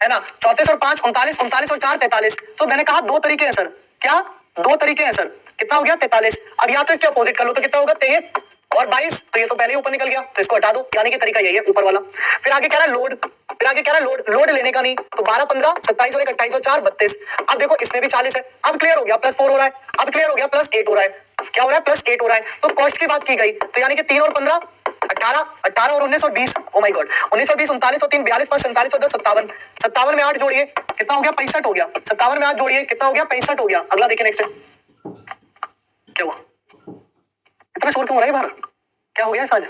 है ना। 34 और 5 39, 39 और 4 43। तो मैंने कहा दो तरीके हैं सर, क्या दो तरीके हैं सर, कितना हो गया 43। अब या तो इसके अपोजिट कर लो तो कितना होगा 23 और 22, तो ये तो पहले ही ऊपर निकल गया तो इसको हटा दो, यानी कि तरीका यही है ऊपर वाला। फिर आगे कह रहा है लोड, फिर आगे कह रहा है लोड, लोड लेने का नहीं, तो 12 15 27 और 1 28 और 4 32। अब देखो इसमें भी 40 है, अब क्लियर हो गया +4 हो रहा है, अब क्लियर हो गया +8 हो रहा है, क्या हो रहा है +8 हो रहा है। तो कॉस्ट की बात की गई तो यानी कि 3 और 15 18, 18 और 19 और 20, ओ माय गॉड 19 और 20 39 और 3 42 5 47 और 10 57, 57 में 8 जोड़िए कितना हो गया 65 हो गया, 57 में 8 जोड़िए कितना हो गया 65 हो गया। अगला देखिए नेक्स्ट, क्या हुआ इतना शोर क्यों हो रहा है बाहर, क्या हो गया आज।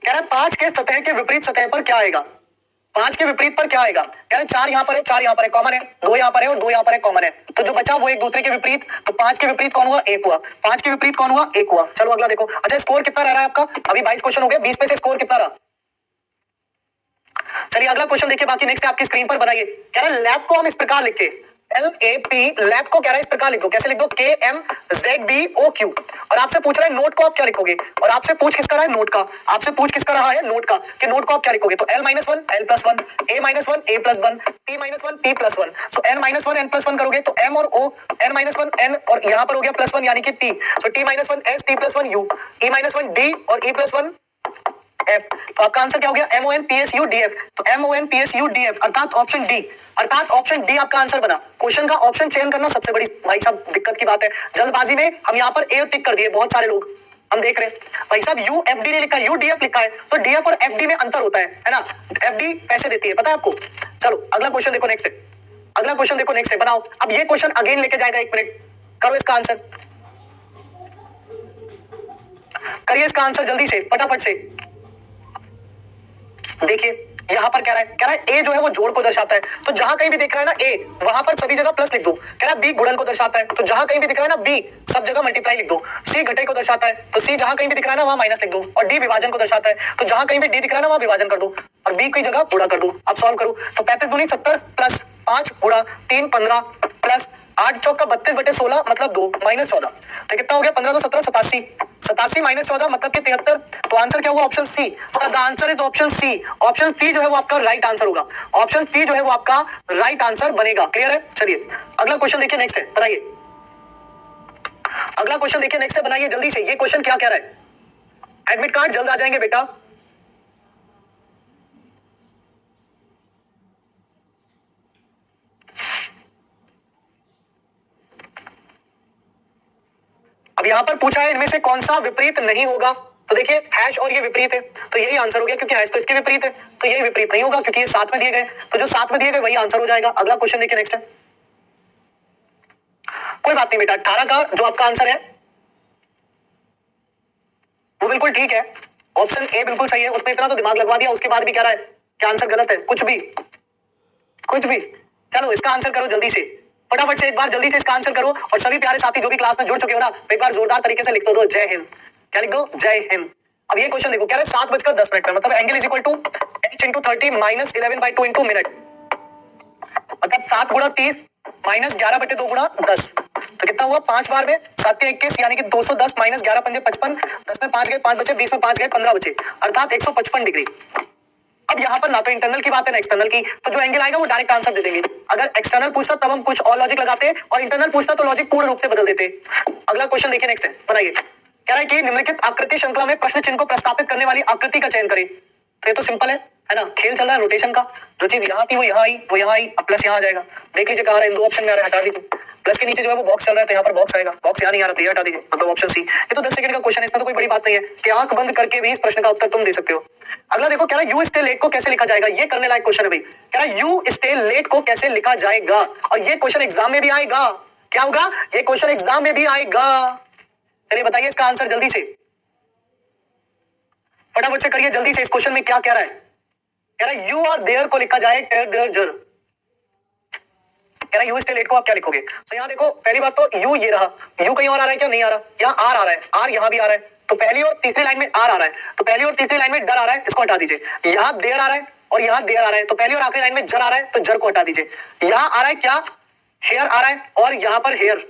कह रहा है 5 के सतह के विपरीत सतह पर क्या आएगा? 5 के विपरीत पर क्या आएगा? कह रहा है 4 यहाँ पर है, 4 यहाँ पर है, कॉमन है, 2 यहाँ पर है और 2 यहाँ पर है, कॉमन है, तो जो बचा वो एक दूसरे के विपरीत, तो 5 के विपरीत कौन हुआ? 1 हुआ। 5 के विपरीत कौन हुआ? 1 हुआ। चलो अगला देखो। अच्छा स्कोर कितना रह रहा है आपका? अभी 22 क्वेश्चन हो गया, 20 में से स्कोर कितना रहा? चलिए अगला क्वेश्चन देखिए, बाकी नेक्स्ट आपकी स्क्रीन पर बनाइए। कह रहा है लैब को हम इस प्रकार लिख के, LAP लैब को कह रहा है इस प्रकार लिख दो। कैसे लिख दो? KMZBOQ। और आपसे पूछ रहा है नोट को आप क्या लिखोगे? और आपसे पूछ किसका रहा है? नोट का। आपसे पूछ किसका रहा है? नोट का। कि नोट को आप क्या लिखोगे? तो L-1 L+1, A-1 A+1, P-1 P+1। तो N-1 N+1 करोगे तो M और O, N-1 N और यहां पर हो गया +1 यानी कि P। तो T-1 S, T+1 U, E-1 D और E+1 F। तो आपका आंसर क्या हो गया? MONPSUDF। तो MONPSUDF अर्थात ऑप्शन डी, अर्थात ऑप्शन डी आपका आंसर बना। क्वेश्चन का ऑप्शन चयन करना सबसे बड़ी भाई साहब दिक्कत की बात है। जल्दबाजी में हम यहाँ पर ए टिक कर दिए, बहुत सारे लोग हम देख रहे हैं भाई साहब UFD ने लिखा है, UDF लिखा है, तो DF और FD में अंतर होता है ना? FD पैसे देती है, पता है आपको। चलो अगला क्वेश्चन देखो, नेक्स्ट है, अगला क्वेश्चन देखो, नेक्स्ट है, बनाओ। अब ये क्वेश्चन अगेन लेके जाएगा, 1 मिनट करो इसका आंसर, करिए इसका आंसर जल्दी से, फटाफट से। देखिए यहां पर कह रहा है ए जो है वो जोड़ को दर्शाता है, तो जहां कहीं भी दिख रहा है ना ए, वहां पर सभी जगह प्लस लिख दो। कह रहा है बी गुणन को दर्शाता है, तो जहां कहीं भी दिख रहा है ना बी, सब जगह मल्टीप्लाई लिख दो। सी घटाई को दर्शाता है, तो सी जहां कहीं भी दिख रहा है ना वहां माइनस लिख दो। और डी विभाजन को दर्शाता है, तो जहां कहीं भी डी दिख रहा है ना वहां विभाजन कर दो और बी की जगह गुणा कर दो। अब सॉल्व करो तो 35 दूनी 70 प्लस 5 गुणा 3 15 प्लस 8 चौका 32/16 मतलब 2 -14। तो कितना हो गया? 15 2 17 87, 87 -14 मतलब कि 73। तो आंसर क्या हुआ? Option C. The answer is option C. Option C जो है वो आपका राइट आंसर होगा। ऑप्शन सी जो है वो आपका राइट आंसर बनेगा। क्लियर है? चलिए अगला क्वेश्चन देखिए, नेक्स्ट है, बनाइए। अगला क्वेश्चन देखिए, नेक्स्ट है, बनाइए जल्दी से। ये क्वेश्चन क्या कह रहा है? एडमिट कार्ड जल्द आ जाएंगे बेटा। अब यहां पर पूछा है इनमें से कौन सा विपरीत नहीं होगा, तो देखिए हैश और ये विपरीत है, तो यही आंसर हो गया, क्योंकि हैश तो इसके विपरीत है, तो यही विपरीत नहीं होगा क्योंकि ये साथ में दिए गए, तो जो साथ में दिए गए वही आंसर हो जाएगा। अगला क्वेश्चन देखिए, नेक्स्ट है। कोई बात नहीं बेटा, 18 का जो आपका आंसर है वो बिल्कुल ठीक है, ऑप्शन ए बिल्कुल सही है। उसमें इतना तो दिमाग लगवा दिया, उसके बाद भी कह रहा है कि आंसर गलत है, कुछ भी कुछ भी। चलो इसका आंसर करो जल्दी से, फटाफट से एक बार जल्दी से इसका आंसर करो। और सभी प्यारे साथी जो भी क्लास में जुड़ चुके हो ना, एक बार जोरदार तरीके से लिख दो जय हिंद। क्या लिख दो? जय हिंद। अब ये क्वेश्चन देखो, कह रहे 7:10 में, मतलब angle is equal to h × 30 - 11/2 × minute, मतलब 7 गुणा 30 - 11/2 गुणा 10। तो कितना हुआ? 5 बार में 7 × 21 यानी कि 210 - 11 × 5 = 55, 10 में 5 गए 5 बचे, 20 में 5 गए 15 बचे, अर्थात 155 डिग्री। अब यहाँ पर ना तो इंटरनल की बात है ना एक्सटर्नल की, तो जो एंगल आएगा वो डायरेक्ट आंसर दे देंगे। अगर एक्सटर्नल पूछता तब हम कुछ और लॉजिक लगाते, और इंटरनल पूछता तो लॉजिक पूर्ण रूप से बदल देते। अगला क्वेश्चन देखिए, नेक्स्ट है, बनाइए। कह रहा है कि निम्नलिखित आकृति श्रृंखला में प्रश्न चिन्ह को प्रस्तापित करने वाली आकृति का चयन करें। तो ये तो सिंपल है ना? खेल चल रहा है रोटेशन का, जो चीज यहाँ थी वो यहाँ आई, वो यहाँ आई, अब प्लस यहाँ आ जाएगा। देख लीजिए कहाँ रहा है, 2 ऑप्शन में आ रहा है, हटा दीजिए। प्लस के नीचे जो है वो बॉक्स चल रहा है, तो यहाँ पर बॉक्स आएगा, बॉक्स यहाँ नहीं आ रहा, तो ये हटा दीजिए, मतलब ऑप्शन सी। ये तो 10 सेकंड का क्वेश्चन है, इसमें तो कोई बड़ी बात नहीं है कि आंख बंद करके भी इस प्रश्न का उत्तर तुम दे सकते हो। अगला देखो, कह रहा है यू स्टे लेट को कैसे लिखा जाएगा। ये करने लायक क्वेश्चन है भाई। कह रहा है यू स्टे लेट को कैसे लिखा जाएगा, और ये क्वेश्चन एग्जाम में भी आएगा। क्या होगा? ये क्वेश्चन एग्जाम में भी आएगा। चलिए बताइए इसका आंसर जल्दी से, फटाफट से करिए जल्दी से। इस क्वेश्चन में क्या कह रहा है? कह रहा है यू आर देयर को लिखा जाए टेर देयर जर। कह रहा है यू स्टे लेट को आप क्या लिखोगे? तो यहाँ देखो, पहली बात तो यू ये रहा, यू कहीं और आ रहा है क्या? नहीं आ रहा। यहाँ आर आ रहा है, आर यहाँ भी आ रहा है, तो पहली और तीसरी लाइन में आर आ रहा है, तो पहली और तीसरी लाइन में डर आ रहा है, इसको हटा दीजिए। यहाँ देयर आ रहा है और यहाँ देयर आ रहा है, तो पहली और आखिरी लाइन में जर आ रहा है, तो जर को हटा दीजिए। यहाँ आ रहा है क्या? हेयर आ रहा है, और यहाँ पर हेयर,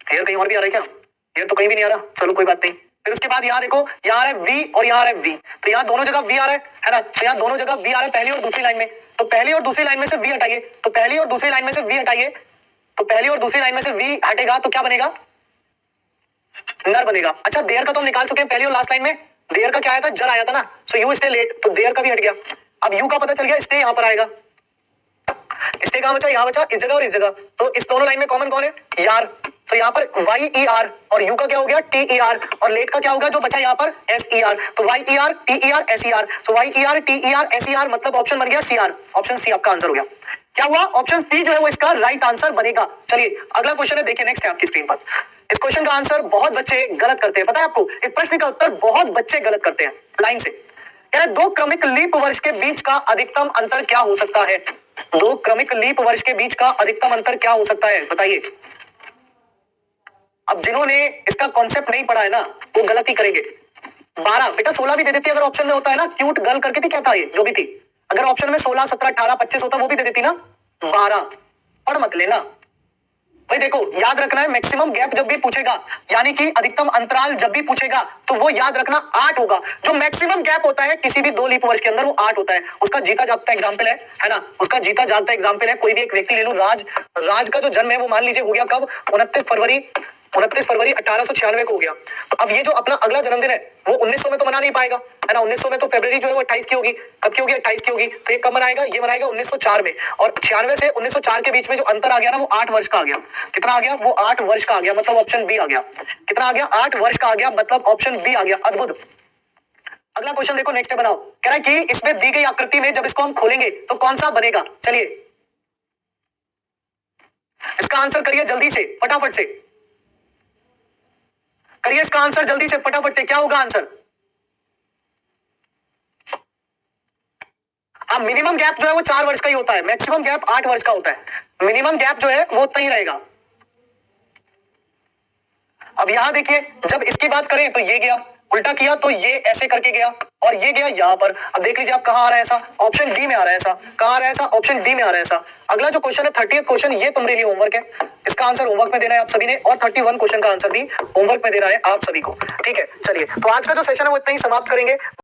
हेयर कहीं और भी आ रहा है क्या? हेयर तो कहीं भी नहीं आ रहा, चलो कोई बात नहीं। फिर उसके बाद यहाँ देखो, यहाँ आ रहा है वी और यहाँ आ रहा है वी, तो यहाँ दोनों जगह वी आ रहा है ना? तो यहाँ दोनों जगह वी आ रहा है पहली और दूसरी लाइन में, तो पहली और दूसरी लाइन में से वी हटाइए, तो पहली और दूसरी लाइन में से वी हटाइए, तो पहली और दूसरी लाइन में से वी हटेगा तो क्या बनेगा? नर बनेगा। अच्छा देयर का तो हम निकाल चुके हैं, पहली और लास्ट लाइन में देयर का क्या आया था? जर आया था ना, सो यू स्टे लेट, तो देयर का भी हट गया। अब यू का पता चल गया, स्टे यहाँ पर आएगा, स्टे कहाँ बचा? यहाँ बचा, इस जगह और इस जगह, तो इस दोनों लाइन में कॉमन कौन है? यार, तो यहाँ पर YER, और यू का क्या हो गया? TER, और लेट का क्या होगा जो बचा यहाँ पर? SER, तो YER TER SER, तो YER TER SER मतलब ऑप्शन बन गया CR, ऑप्शन सी आपका आंसर हो गया। क्या हुआ? ऑप्शन सी जो है वो इसका राइट आंसर बनेगा। चलिए अगला क्वेश्चन है, देखिए नेक्स्ट है आपकी स्क्रीन पर। इस क्वेश्चन का आंसर बहुत बच्चे गलत करते हैं, पता है आपको? इस प्रश्न का उत्तर बहुत बच्चे गलत करते हैं लाइन से। कह रहे दो क्रमिक लीप वर्ष के बीच का अधिकतम अंतर क्या हो सकता है? दो क्रमिक लीप वर्ष के बीच का अधिकतम अंतर क्या हो सकता है, बताइए। अब जिन्होंने इसका कॉन्सेप्ट नहीं पढ़ा है ना, वो गलत ही करेंगे। 12 बेटा 16 भी दे देती अगर ऑप्शन में होता है ना, क्यूट गर्ल करके थी, क्या था ये जो भी थी, अगर ऑप्शन में 16, 17, 18, 25 होता वो भी दे देती ना। 12 पढ़ मत लेना भाई। देखो याद रखना है, मैक्सिमम गैप जब भी पूछेगा, यानी कि अधिकतम अंतराल जब भी पूछेगा, तो वो याद रखना 8 होगा। जो मैक्सिमम गैप होता है किसी भी दो लीप वर्ष के अंदर, वो 8 होता है। उसका जीता जागता एग्जाम्पल है ना, उसका जीता जागता एग्जाम्पल है। कोई भी एक व्यक्ति ले लो, राज का जो जन्म है वो मान लीजिए हो गया कब, 29 फरवरी 1896 को हो गया। तो अब ये जो अपना अगला जन्मदिन है वो 1900 में तो मना नहीं पाएगा, है ना। 1900 में तो फरवरी जो है वो 28 की होगी, कब की होगी, 28 की होगी। तो ये कब मनाएगा, ये मनाएगा 1904 में। और 96 से 1904 के बीच में जो अंतर आ गया ना, वो 8 वर्ष का आ गया। कितना आ गया, वो 8 वर्ष का आ गया, मतलब ऑप्शन बी आ गया। कितना आ गया, 8 वर्ष का आ गया, मतलब ऑप्शन बी आ गया। अद्भुत। अगला क्वेश्चन देखो, नेक्स्ट बनाओ। कह रहा है कि इसमें दी गई आकृति में जब इसको हम खोलेंगे तो कौन सा बनेगा? चलिए इसका आंसर करिए जल्दी से, फटाफट से करिए इसका आंसर जल्दी से, फटाफट से। क्या होगा आंसर? हाँ, मिनिमम गैप जो है वो 4 वर्ष का ही होता है, मैक्सिमम गैप 8 वर्ष का होता है। मिनिमम गैप जो है वो उतना ही रहेगा। अब यहां देखिए, जब इसकी बात करें तो ये गया, उल्टा किया तो ये ऐसे करके गया, और ये गया यहां पर। अब देख लीजिए आप कहां आ रहा है ऐसा, ऑप्शन डी में आ रहा है ऐसा। कहां आ रहा है ऐसा, ऑप्शन डी में आ रहा है ऐसा। अगला जो क्वेश्चन है 30th क्वेश्चन, ये तुम्हारे लिए होमवर्क है। इसका आंसर होमवर्क में देना है आप सभी ने, और 31 क्वेश्चन का आंसर भी होमवर्क में देना है आप सभी को। ठीक है, चलिए तो आज का जो सेशन है वो इतना ही समाप्त करेंगे।